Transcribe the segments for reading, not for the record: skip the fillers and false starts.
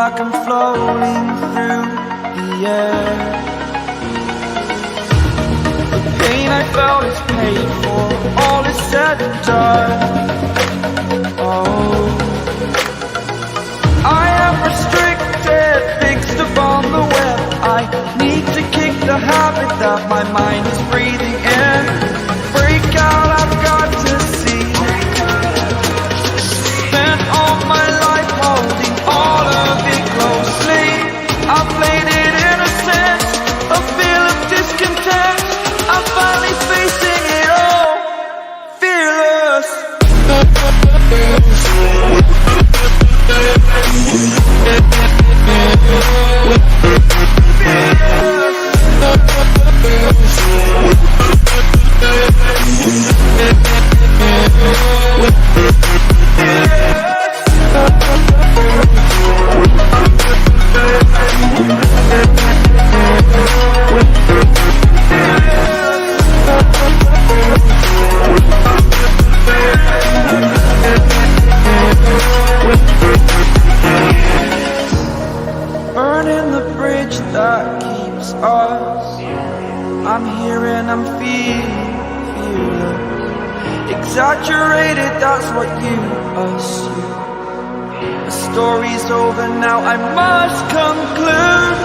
like I'm floating through the air. The pain I felt is paid for, all is said and done. Oh, I am restricted, fixed upon the web. I need to kick the habit that my mind is breathing in. Break out, I've got to see. Spent all my life holding all of it closely. I played it innocent, a feel of discontent. I'm finally facing it all, fearless. Burning the bridge that keeps us. I'm here and I'm feeling exaggerated, that's what you assume. The story's over now, I must conclude.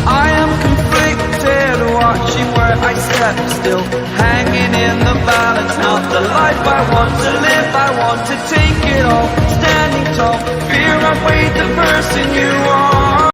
I am conflicted, watching where I step still, hanging in the balance. Not the life I want to live, I want to take it all. Standing tall, fear I've weighed the person you are.